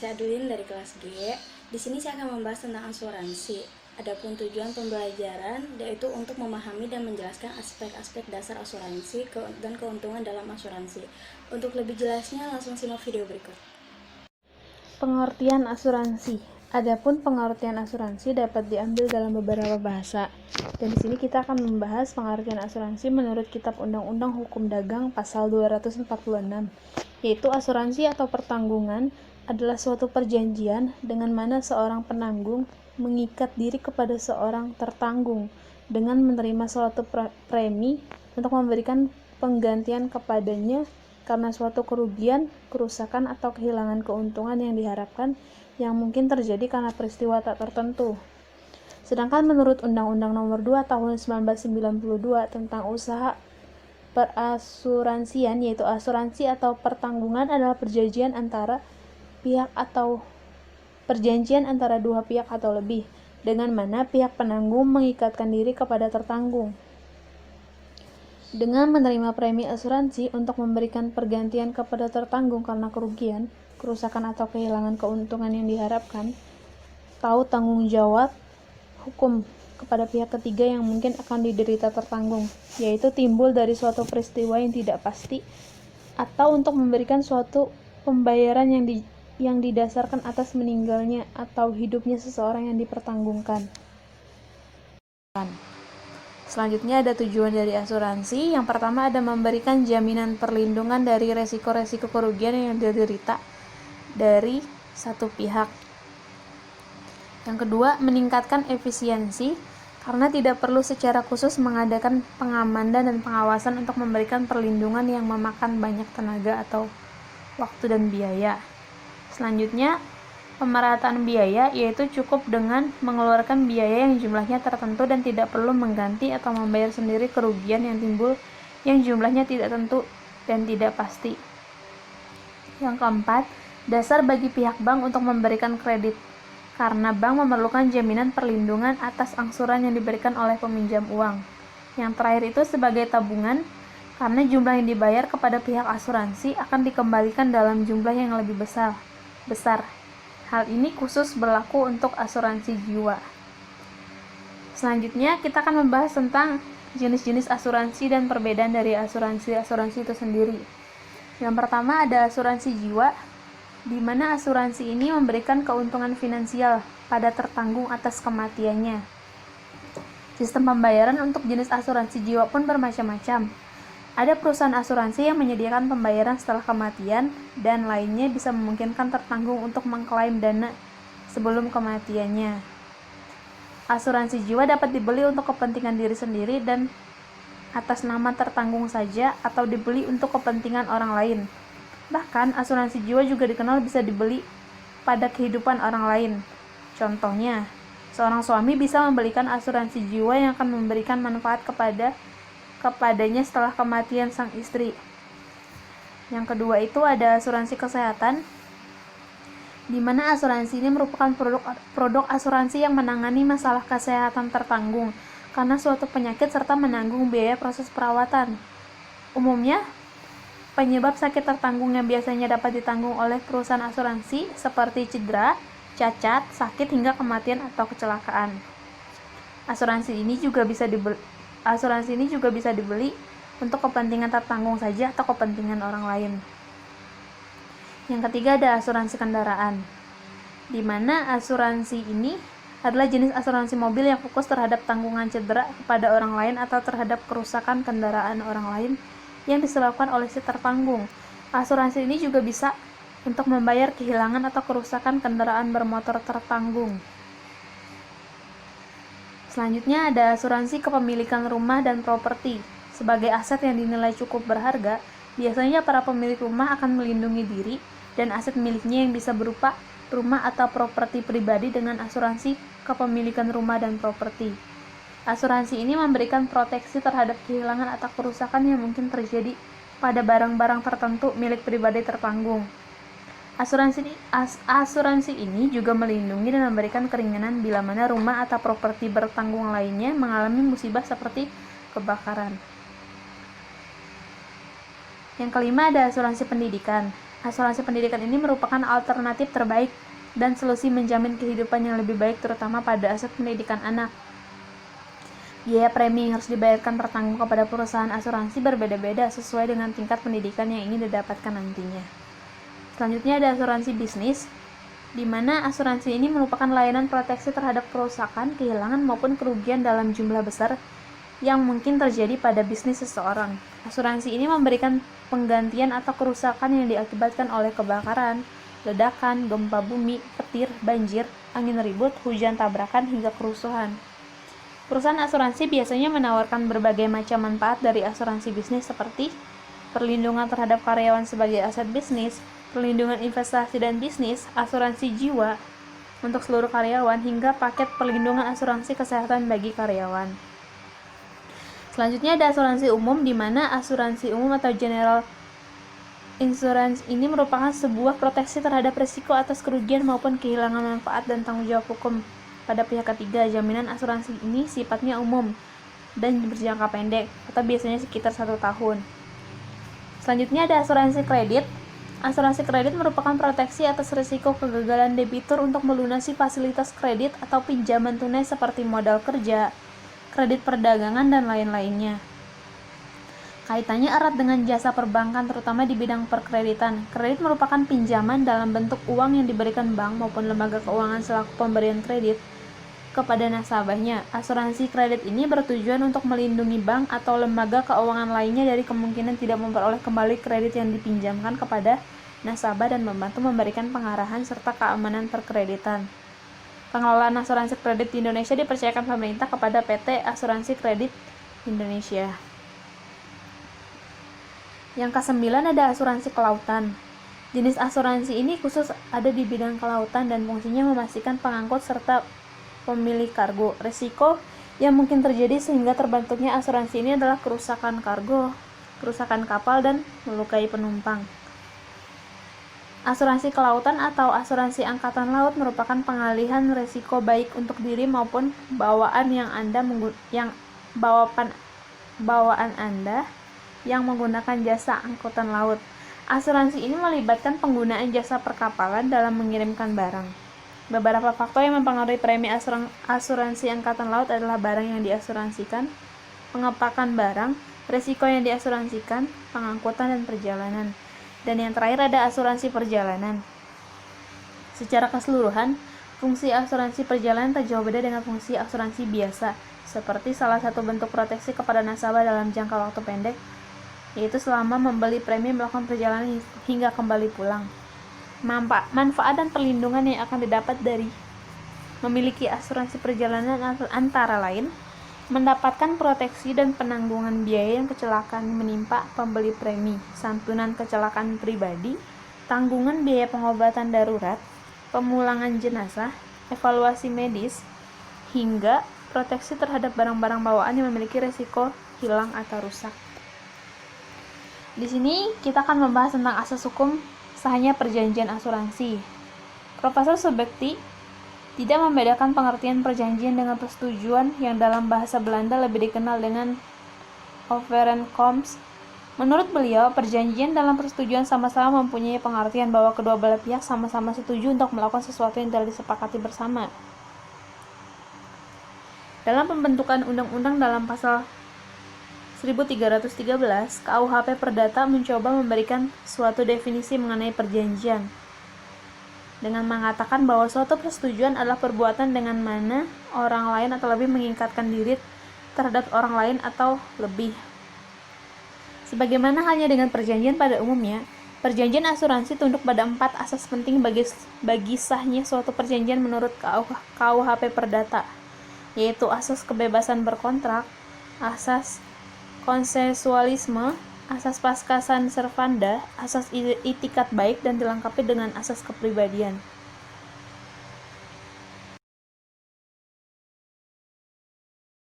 saya Adulin dari kelas G. Di sini saya akan membahas tentang asuransi. Adapun tujuan pembelajaran yaitu untuk memahami dan menjelaskan aspek-aspek dasar asuransi dan keuntungan dalam asuransi. Untuk lebih jelasnya langsung simak video berikut. Pengertian asuransi. Adapun pengertian asuransi dapat diambil dalam beberapa bahasa. Dan di sini kita akan membahas pengertian asuransi menurut Kitab Undang-Undang Hukum Dagang pasal 246, yaitu asuransi atau pertanggungan adalah suatu perjanjian dengan mana seorang penanggung mengikat diri kepada seorang tertanggung dengan menerima suatu premi untuk memberikan penggantian kepadanya karena suatu kerugian, kerusakan, atau kehilangan keuntungan yang diharapkan yang mungkin terjadi karena peristiwa tak tertentu. Sedangkan menurut Undang-Undang Nomor 2 Tahun 1992 tentang usaha perasuransian, yaitu asuransi atau pertanggungan adalah perjanjian antara dua pihak atau lebih, dengan mana pihak penanggung mengikatkan diri kepada tertanggung dengan menerima premi asuransi untuk memberikan pergantian kepada tertanggung karena kerugian, kerusakan, atau kehilangan keuntungan yang diharapkan. Tahu tanggung jawab hukum kepada pihak ketiga yang mungkin akan diderita tertanggung, yaitu timbul dari suatu peristiwa yang tidak pasti atau untuk memberikan suatu pembayaran yang didasarkan atas meninggalnya atau hidupnya seseorang yang dipertanggungkan. Selanjutnya ada tujuan dari asuransi. Yang pertama ada memberikan jaminan perlindungan dari resiko-resiko kerugian yang diderita dari satu pihak. Yang kedua, meningkatkan efisiensi karena tidak perlu secara khusus mengadakan pengamanan dan pengawasan untuk memberikan perlindungan yang memakan banyak tenaga atau waktu dan biaya. Selanjutnya, pemerataan biaya, yaitu cukup dengan mengeluarkan biaya yang jumlahnya tertentu dan tidak perlu mengganti atau membayar sendiri kerugian yang timbul yang jumlahnya tidak tentu dan tidak pasti. Yang keempat, dasar bagi pihak bank untuk memberikan kredit, karena bank memerlukan jaminan perlindungan atas angsuran yang diberikan oleh peminjam uang. Yang terakhir itu sebagai tabungan, karena jumlah yang dibayar kepada pihak asuransi akan dikembalikan dalam jumlah yang lebih besar. Hal ini khusus berlaku untuk asuransi jiwa. Selanjutnya kita akan membahas tentang jenis-jenis asuransi dan perbedaan dari asuransi itu sendiri. Yang pertama ada asuransi jiwa, di mana asuransi ini memberikan keuntungan finansial pada tertanggung atas kematiannya. Sistem pembayaran untuk jenis asuransi jiwa pun bermacam-macam. Ada perusahaan asuransi yang menyediakan pembayaran setelah kematian dan lainnya bisa memungkinkan tertanggung untuk mengklaim dana sebelum kematiannya. Asuransi jiwa dapat dibeli untuk kepentingan diri sendiri dan atas nama tertanggung saja atau dibeli untuk kepentingan orang lain. Bahkan asuransi jiwa juga dikenal bisa dibeli pada kehidupan orang lain. Contohnya, seorang suami bisa membelikan asuransi jiwa yang akan memberikan manfaat kepadanya setelah kematian sang istri. Yang kedua itu ada asuransi kesehatan, di mana asuransi ini merupakan produk asuransi yang menangani masalah kesehatan tertanggung karena suatu penyakit serta menanggung biaya proses perawatan. Umumnya, penyebab sakit tertanggung yang biasanya dapat ditanggung oleh perusahaan asuransi seperti cedera, cacat, sakit hingga kematian atau kecelakaan. Asuransi ini juga bisa dibeli untuk kepentingan tertanggung saja atau kepentingan orang lain. Yang ketiga ada asuransi kendaraan, di mana asuransi ini adalah jenis asuransi mobil yang fokus terhadap tanggungan cedera kepada orang lain atau terhadap kerusakan kendaraan orang lain yang disebabkan oleh si tertanggung. Asuransi ini juga bisa untuk membayar kehilangan atau kerusakan kendaraan bermotor tertanggung. Selanjutnya ada asuransi kepemilikan rumah dan properti. Sebagai aset yang dinilai cukup berharga, biasanya para pemilik rumah akan melindungi diri dan aset miliknya yang bisa berupa rumah atau properti pribadi dengan asuransi kepemilikan rumah dan properti. Asuransi ini memberikan proteksi terhadap kehilangan atau kerusakan yang mungkin terjadi pada barang-barang tertentu milik pribadi tertanggung. Asuransi ini juga melindungi dan memberikan keringanan bila mana rumah atau properti bertanggung lainnya mengalami musibah seperti kebakaran. Yang kelima ada asuransi pendidikan. Asuransi pendidikan ini merupakan alternatif terbaik dan solusi menjamin kehidupan yang lebih baik terutama pada aset pendidikan anak. Biaya premi yang harus dibayarkan per tahun kepada perusahaan asuransi berbeda-beda sesuai dengan tingkat pendidikan yang ingin didapatkan nantinya. Selanjutnya ada asuransi bisnis, di mana asuransi ini merupakan layanan proteksi terhadap kerusakan, kehilangan maupun kerugian dalam jumlah besar yang mungkin terjadi pada bisnis seseorang. Asuransi ini memberikan penggantian atau kerusakan yang diakibatkan oleh kebakaran, ledakan, gempa bumi, petir, banjir, angin ribut, hujan tabrakan, hingga kerusuhan. Perusahaan asuransi biasanya menawarkan berbagai macam manfaat dari asuransi bisnis seperti perlindungan terhadap karyawan sebagai aset bisnis, perlindungan investasi dan bisnis, asuransi jiwa untuk seluruh karyawan, hingga paket perlindungan asuransi kesehatan bagi karyawan. Selanjutnya ada asuransi umum, di mana asuransi umum atau general insurance ini merupakan sebuah proteksi terhadap risiko atas kerugian maupun kehilangan manfaat dan tanggung jawab hukum pada pihak ketiga. Jaminan asuransi ini sifatnya umum dan berjangka pendek atau biasanya sekitar 1 tahun. Selanjutnya ada asuransi kredit. Asuransi kredit merupakan proteksi atas risiko kegagalan debitur untuk melunasi fasilitas kredit atau pinjaman tunai seperti modal kerja, kredit perdagangan, dan lain-lainnya. Kaitannya erat dengan jasa perbankan, terutama di bidang perkreditan. Kredit merupakan pinjaman dalam bentuk uang yang diberikan bank maupun lembaga keuangan selaku pemberian kredit kepada nasabahnya. Asuransi kredit ini bertujuan untuk melindungi bank atau lembaga keuangan lainnya dari kemungkinan tidak memperoleh kembali kredit yang dipinjamkan kepada nasabah dan membantu memberikan pengarahan serta keamanan perkreditan. Pengelolaan asuransi kredit di Indonesia dipercayakan pemerintah kepada PT Asuransi Kredit Indonesia. Yang ke-9 ada asuransi kelautan. Jenis asuransi ini khusus ada di bidang kelautan dan fungsinya memastikan pengangkut serta pemilik kargo. Risiko yang mungkin terjadi sehingga terbentuknya asuransi ini adalah kerusakan kargo, kerusakan kapal, dan melukai penumpang. Asuransi kelautan atau asuransi angkatan laut merupakan pengalihan risiko baik untuk diri maupun bawaan Anda yang menggunakan jasa angkutan laut. Asuransi ini melibatkan penggunaan jasa perkapalan dalam mengirimkan barang. Beberapa faktor yang mempengaruhi premi asuransi angkatan laut adalah barang yang diasuransikan, pengepakan barang, risiko yang diasuransikan, pengangkutan, dan perjalanan. Dan yang terakhir ada asuransi perjalanan. Secara keseluruhan, fungsi asuransi perjalanan tak jauh beda dengan fungsi asuransi biasa, seperti salah satu bentuk proteksi kepada nasabah dalam jangka waktu pendek, yaitu selama membeli premi melakukan perjalanan hingga kembali pulang. Manfaat dan perlindungan yang akan didapat dari memiliki asuransi perjalanan antara lain mendapatkan proteksi dan penanggungan biaya yang kecelakaan menimpa pembeli premi, santunan kecelakaan pribadi, tanggungan biaya pengobatan darurat, pemulangan jenazah, evaluasi medis, hingga proteksi terhadap barang-barang bawaan yang memiliki risiko hilang atau rusak. Di sini kita akan membahas tentang asas hukum sahnya perjanjian asuransi. Profesor Subekti tidak membedakan pengertian perjanjian dengan persetujuan yang dalam bahasa Belanda lebih dikenal dengan overeenkomst. Menurut beliau, perjanjian dalam persetujuan sama-sama mempunyai pengertian bahwa kedua belah pihak sama-sama setuju untuk melakukan sesuatu yang telah disepakati bersama. Dalam pembentukan undang-undang dalam pasal 1313, KUHP Perdata mencoba memberikan suatu definisi mengenai perjanjian dengan mengatakan bahwa suatu persetujuan adalah perbuatan dengan mana orang lain atau lebih mengikatkan diri terhadap orang lain atau lebih. Sebagaimana halnya dengan perjanjian pada umumnya, perjanjian asuransi tunduk pada 4 asas penting bagi sahnya suatu perjanjian menurut KUHP Perdata, yaitu asas kebebasan berkontrak, asas konsensualisme, asas paskasan servanda, asas itikat baik, dan dilengkapi dengan asas kepribadian.